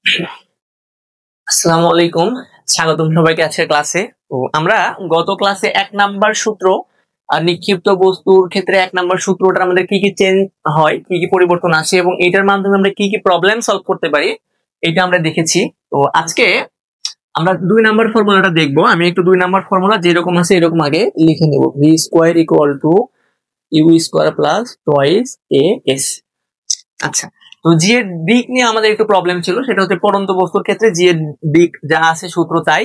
আসসালামু আলাইকুম, স্বাগতম সবাইকে আজকের ক্লাসে। তো আমরা গত ক্লাসে 1 নাম্বার সূত্র নিক্ষিপ্ত বস্তুর ক্ষেত্রে 1 নাম্বার সূত্রটার আমাদের কি কি চেঞ্জ হয়, কি কি পরিবর্তন আসে এবং এটার মাধ্যমে আমরা কি কি প্রবলেম সলভ করতে পারি এটা আমরা দেখেছি। তো আজকে আমরা 2 নাম্বার ফর্মুলাটা দেখবো। আমি একটু 2 নাম্বার ফর্মুলা যেরকম আছে এরকম আগে লিখে নেব। v square equal to u square plus twice a s. আচ্ছা, তো জি এর দিক নিয়ে আমাদের একটু প্রবলেম ছিল, সেটা হচ্ছে পড়ন্ত বস্তুর ক্ষেত্রে জি এর দিক যা আছে সূত্র তাই।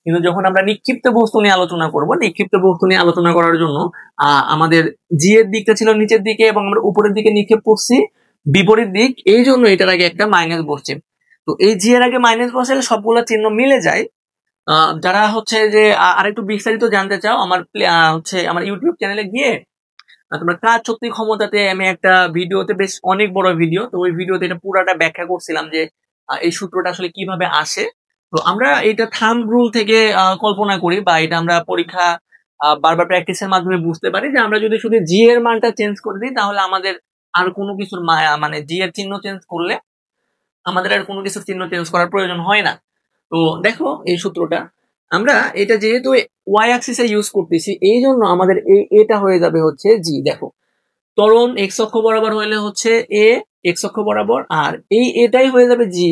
কিন্তু যখন আমরা নিক্ষিপ্ত বস্তু নিয়ে আলোচনা করব, নিক্ষিপ্ত বস্তু নিয়ে আলোচনা করার জন্য আমাদের জি এর দিকটা ছিল নিচের দিকে এবং আমরা উপরের দিকে নিক্ষেপ করছি বিপরীত দিক, এই জন্য এটার আগে একটা মাইনাস বসছে। তো এই জি এর আগে মাইনাস বসালে সবগুলো চিহ্ন মিলে যায়। যারা হচ্ছে যে আরেকটু বিস্তারিত জানতে চাও, আমার হচ্ছে আমার ইউটিউব চ্যানেলে গিয়ে তোমরা কাজ শক্তি ক্ষমতাতে আমি একটা ভিডিওতে, বেশ অনেক বড় ভিডিও, তো ওই ভিডিওতে এটা পুরাটা ব্যাখ্যা করছিলাম যে এই সূত্রটা আসলে কিভাবে আসে। তো আমরা এটা থাম্ব রুল থেকে কল্পনা করি, বা এটা আমরা পরীক্ষা বারবার প্র্যাকটিসের মাধ্যমে বুঝতে পারি যে আমরা যদি শুধু জি এর মানটা চেঞ্জ করে দিই তাহলে আমাদের আর কোনো কিছুর মানে জি এর চিহ্ন চেঞ্জ করলে আমাদের আর কোনো কিছুর চিহ্ন চেঞ্জ করার প্রয়োজন হয় না। তো দেখো এই সূত্রটা আমরা এটা যেহেতু ওয়াই অ্যাক্সিসে ইউজ করতেছি, এই জন্য আমাদের এটা হয়ে যাবে হচ্ছে জি। দেখো, ত্বরণ এক্স অক্ষ বরাবর হইলে হচ্ছে এ এক্স অক্ষ বরাবর, আর এটাই হয়ে যাবে জি।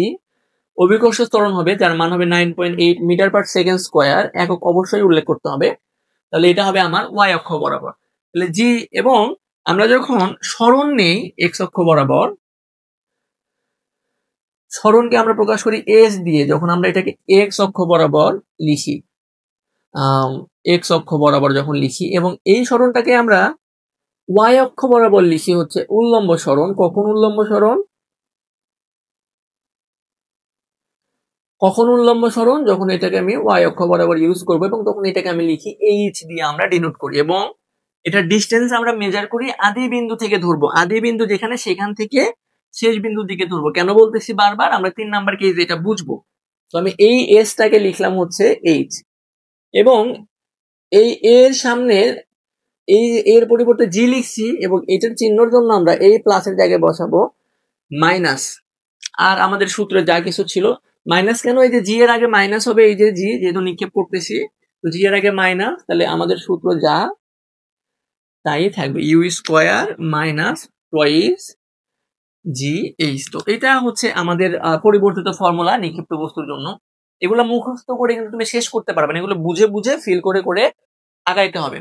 অভিকর্ষ ত্বরণ হবে যার মান হবে 9.8 মিটার পার সেকেন্ড স্কোয়ার, একক অবশ্যই উল্লেখ করতে হবে। তাহলে এটা হবে আমার ওয়াই অক্ষ বরাবর, তাহলে জি। এবং আমরা যখন সরণ নেই এক্স অক্ষ বরাবর, সরণকে আমরা প্রকাশ করি এস দিয়ে, যখন আমরা এটাকে এক্স অক্ষ বরাবর লিখি, এক্স অক্ষ বরাবর যখন লিখি এবং এই সরণটাকে আমরা ওয়াই অক্ষ বরাবর লিখি হচ্ছে উল্লম্ব সরণ। কখন উল্লম্ব সরণ? কখন উল্লম্ব সরণ? যখন এটাকে আমি ওয়াই অক্ষ বরাবর ইউজ করবো এবং তখন এটাকে আমি লিখি এইচ দিয়ে আমরা ডিনোট করি, এবং এটা ডিস্টেন্স আমরা মেজার করি আদি বিন্দু থেকে ধরবো। আদি বিন্দু যেখানে, সেখান থেকে শেষ বিন্দুর দিকে ধরবো। কেন বলতেছি বারবার? আমরা 3 নাম্বার কেস এটা বুঝবো। তো আমি এই এসটাকে লিখলাম হচ্ছে এইচ, এবং এই এর সামনে এই এর পরিবর্তে জি লিখছি, এবং এটার চিহ্নর জন্য আমরা এই প্লাসের জায়গায় বসাবো মাইনাস। আর আমাদের সূত্রে যা কিছু ছিল মাইনাস। কেন? এই যে জি এর আগে মাইনাস হবে, এই যে জি যেহেতু নিক্ষেপ করতেছি, তো জি এর আগে মাইনাস, তাহলে আমাদের সূত্র যা তাই থাকবে, u square minus twice g h. তো এটা হচ্ছে আমাদের পরিবর্তিত ফর্মুলা নিক্ষিপ্ত বস্তুর জন্য। এগুলো মুখস্থ করে কিন্তু তুমি শেষ করতে পারবে না, এগুলো বুঝে বুঝে ফিল করে করে আগাইতে হবে।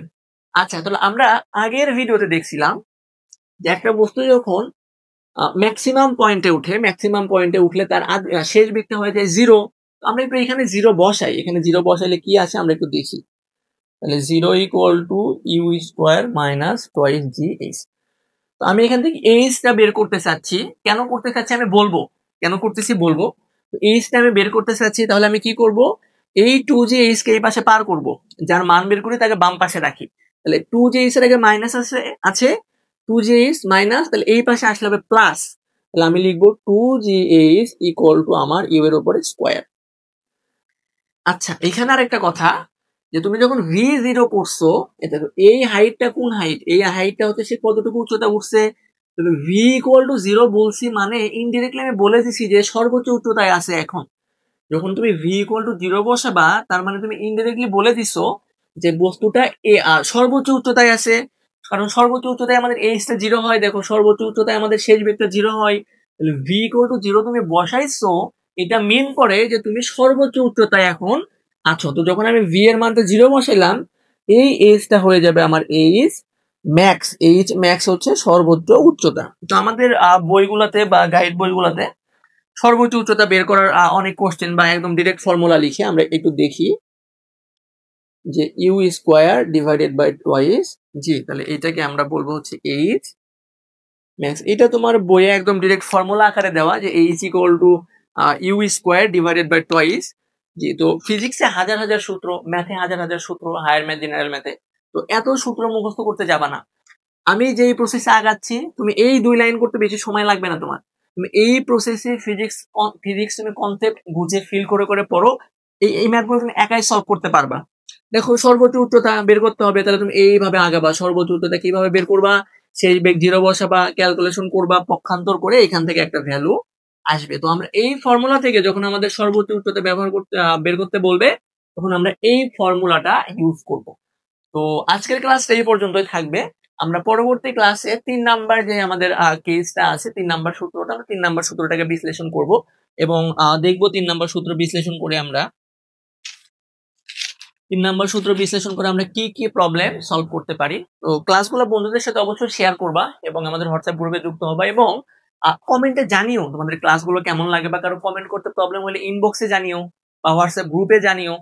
আচ্ছা, তাহলে আমরা আগের ভিডিওতে দেখছিলাম যে একটা বস্তু যখন ম্যাক্সিমাম পয়েন্টে উঠে, ম্যাক্সিমাম পয়েন্টে উঠলে তার শেষ দিকটা হয়ে যায় জিরো। আমরা একটু এখানে জিরো বসাই, এখানে জিরো বসাইলে কি আসে আমরা একটু দেখি। তাহলে zero equal to you square minus twice g h. তো আমি এখান থেকে এইচটা বের করতে চাচ্ছি। কেন করতে চাচ্ছি আমি বলবো, কেন করতেছি বলবো। তো এইচটা আমি বের করতে চাচ্ছি, তাহলে আমি কি করব, এই টু জি এইচ কে এই পাশে পার করব, যার মান বের করে তাকে বাম পাশে রাখি। তাহলে টু জি এইচ এর আগে মাইনাস আছে টু জি এইচ মাইনাস, তাহলে এই পাশে আসলে হবে প্লাস। তাহলে আমি লিখবো two g h equal to আমার ইউ এর উপরে স্কোয়ার। আচ্ছা, এখানে আর একটা কথা, যে তুমি যখন ভি জিরো করছো, এটা এই হাইটটা কোন হাইট? এই হাইটটা হচ্ছে সে কতটুকু উচ্চতা উঠছে। ভি ইকুয়াল টু জিরো বলছি মানে ইনডিরেক্টলি আমি বলে দিছি যে সর্বোচ্চ উচ্চতায় আছে। এখন যখন তুমি ভি ইকুয়াল টু জিরো বসাবা, তার মানে তুমি ইনডিরেক্টলি বলে দিছো যে বস্তুটা সর্বোচ্চ উচ্চতায় আছে। কারণ সর্বোচ্চ উচ্চতায় আমাদের এইচটা জিরো হয়। দেখো, সর্বোচ্চ উচ্চতায় আমাদের শেষ বেগটা জিরো হয়। তাহলে ভি ইকুয়াল টু জিরো তুমি বসাইছো, এটা মিন করে যে তুমি সর্বোচ্চ উচ্চতায় এখন আছো। তো যখন আমি ভি এর মানটা জিরো বসাইলাম, এই এইচটা হয়ে যাবে আমার এইচ ম্যাক্স। এইচ ম্যাক্স হচ্ছে সর্বোচ্চ উচ্চতা। তো আমাদের বইগুলাতে বা গাইড বইগুলাতে সর্বোচ্চ উচ্চতা বের করার অনেক কোশ্চেন বা একদম ডিরেক্ট ফর্মুলা লিখে আমরা একটু দেখি, যে U square divided by twice G. তাহলে এটাকে আমরা বলবো হচ্ছে এইচ ম্যাক্স। এটা তোমার বইয়ে একদম ডিরেক্ট ফর্মুলা আকারে দেওয়া, যে H equal to you square divided by twice G. তো ফিজিক্সে হাজার হাজার সূত্র, ম্যাথে হাজার হাজার সূত্র, হায়ার ম্যাথ, জেনারেল ম্যাথে, তো এত সূত্র মুখস্থ করতে যাবা না। আমি যেই প্রসেসে আগাচ্ছি, তুমি এই 2 লাইন করতে বেশি সময় লাগবে না তোমার। তুমি এই প্রসেসে ফিজিক্স তুমি কনসেপ্ট বুঝে ফিল করে করে পড়ো, এই ম্যাথগুলো তুমি একাই সলভ করতে পারবা। দেখো, সর্বোচ্চ উচ্চতা বের করতে হবে, তাহলে তুমি এইভাবে আগাবা। সর্বোচ্চ উচ্চতা কিভাবে বের করবা? সেই বেগ জিরো বসাবা, ক্যালকুলেশন করবা, পক্ষান্তর করে এখান থেকে একটা ভ্যালু আসবে। তো আমরা এই ফর্মুলা থেকে যখন আমাদের সর্বোচ্চ উচ্চতা ব্যবহার করতে বের করতে বলবে, তখন আমরা এই ফর্মুলাটা ইউজ করব। তো আজকের ক্লাসটা এই পর্যন্তই থাকবে। আমরা পরবর্তী ক্লাসে ৩ নাম্বার যে আমাদের কেসটা আছে, ৩ নাম্বার সূত্রটা, আমরা ৩ নাম্বার সূত্রটাকে বিশ্লেষণ করব এবং দেখব ৩ নাম্বার সূত্র বিশ্লেষণ করে আমরা ৩ নাম্বার সূত্র বিশ্লেষণ করে আমরা কি কি প্রবলেম সলভ করতে পারি। তো ক্লাসগুলো বন্ধুদের সাথে অবশ্যই শেয়ার করবা এবং আমাদের হোয়াটসঅ্যাপ গ্রুপে যুক্ত হবা এবং কমেন্টে জানিও তোমাদের ক্লাসগুলো কেমন লাগে, বা কারো কমেন্ট করতে প্রবলেম হলে ইনবক্সে জানিও বা হোয়াটসঅ্যাপ গ্রুপে জানিও।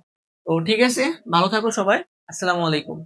তো ঠিক আছে, ভালো থাকো সবাই। আসসালামু আলাইকুম।